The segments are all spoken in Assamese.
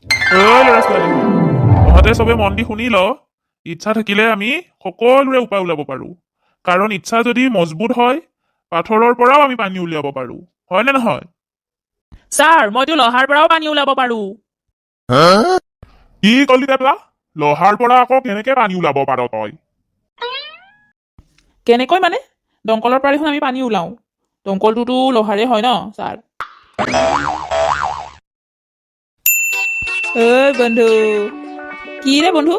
ল'ৰা ছোৱালী তহঁতে চবে মন দি শুনি ল। ইচ্ছা থাকিলে আমি সকলোৰে উপায় ওলাব পাৰো। কাৰণ ইচ্ছা যদি মজবুত হয় পাথৰৰ পৰাও আমি পানী উলিয়াব পাৰো, হয় নে নহয়? ছাৰ মইতো লহাৰ পৰাও পানী ওলাব পাৰো। কি কলি দেপলা? লহাৰ পৰা আকৌ কেনেকে পানী ওলাব পাৰ তই? কেনেকৈ মানে? দমকলৰ পৰা দেখোন আমি পানী ওলাও। দমকলটোতো লহাৰে হয় ন ছাৰ। ঐ বন্ধু, কি ৰে বন্ধু,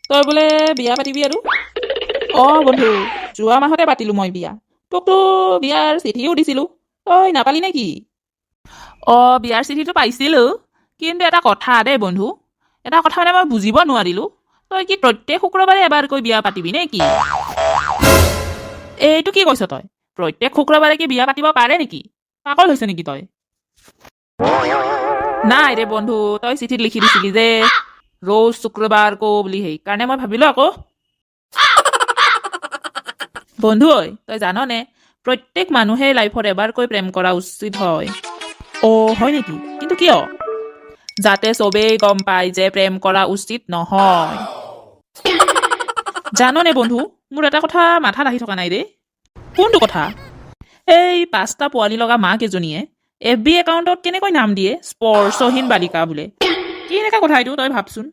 তই বোলে বিয়া পাতিবি আৰু? বন্ধু, যোৱা মাহতে পাতিলো মই বিয়া। তোকতো বিয়াৰ চিঠিও দিছিলো, তই নাপালি নে কি? বিয়াৰ চিঠিটো পাইছিলো, কিন্তু এটা কথা দেই বন্ধু, এটা কথা মানে মই বুজিব নোৱাৰিলো। তই কি প্ৰত্যেক শুক্ৰবাৰে এবাৰকৈ বিয়া পাতিবি নে কি? এইটো কি কৈছ তই? প্ৰত্যেক শুক্ৰবাৰে কি বিয়া পাতিব পাৰে নেকি? পাগল হৈছে নেকি তই? নাই ৰে বন্ধু, তই চিঠিত লিখি দিছিলি যে ৰোজ শুক্ৰবাৰ কো বুলি, সেইকাৰণে মই ভাবিলো আকৌ। বন্ধু ঐ, তই জাননে প্ৰত্যেক মানুহে লাইফত এবাৰকৈ প্ৰেম কৰা উচিত হয়। হয় নেকি? কিন্তু কিয়? যাতে চবেই গম পায় যে প্ৰেম কৰা উচিত নহয়। জাননে বন্ধু, মোৰ এটা কথা মাথাত আহি থকা নাই ৰে। কোনটো কথা? এই 5টা পোৱালি লগা মাক এজনীয়ে FB একাউণ্টত কেনেকৈ নাম দিয়ে স্পৰ্শহীন বালিকা বোলে। কি এনেকা কথা এইটো, তই ভাবচোন।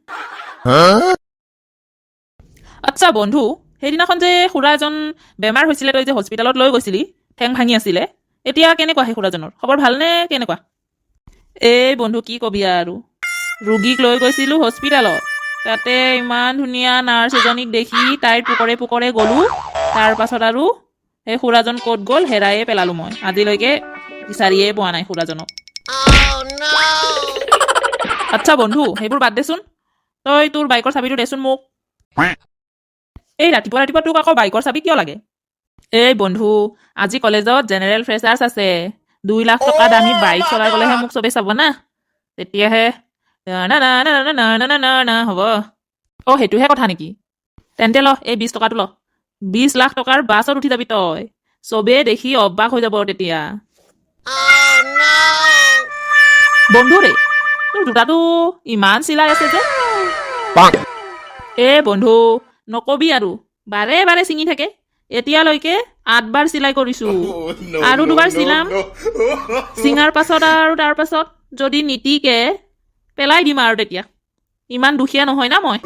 আচ্ছা বন্ধু, সেইদিনাখন যে খুৰা এজন বেমাৰ হৈছিলে, তই যে হস্পিটেলত লৈ গৈছিলি, ঠেং ভাঙি আছিলে, এতিয়া কেনেকুৱা সেই খুৰাজনৰ খবৰ? ভালনে কেনেকুৱা? এই বন্ধু কি কবি আৰু, ৰোগীক লৈ গৈছিলো হস্পিটেলত, তাতে ইমান ধুনীয়া নাৰ্ছ এজনীক দেখি তাইৰ পোকৰে পোকৰে গ'লো। তাৰ পাছত আৰু সেই খুৰাজন ক'ত গ'ল হেৰায়ে পেলালো মই। আজিলৈকে বিচাৰিয়ে পোৱা নাই খুৰাজনক। আচ্ছা বন্ধু, সেইবোৰ বাদ দেচোন, তই তোৰ বাইকৰ চাবিটো দেচোন মোক। এই ৰাতিপুৱা ৰাতিপুৱা তোক আকৌ বাইকৰ চাবি কিয় লাগে? এই বন্ধু, আজি কলেজত জেনেৰেল ফ্ৰেছাৰ্ছ আছে। 2 লাখ টকা দামী বাইক চলাই গ'লেহে মোক চবেই চাব না, তেতিয়াহে না না না না না না না না হ'ব। সেইটোহে কথা নেকি? তেন্তে ল, এই 20 টকাটো ল। 20 লাখ টকাৰ বাছত উঠি যাবি তই, চবেই দেখি অবাক হৈ যাব তেতিয়া। বন্ধু ৰে, তোৰ জোতাটো ইমান চিলাই আছে যে? বন্ধু নকবি আৰু, বাৰে বাৰে ছিঙি থাকে। এতিয়ালৈকে 8 বাৰ চিলাই কৰিছো, আৰু 2 বাৰ চিলাম। চিঙাৰ পাছত আৰু তাৰ পাছত যদি নিটিকে পেলাই দিম আৰু তেতিয়া। ইমান দুখীয়া নহয় না মই।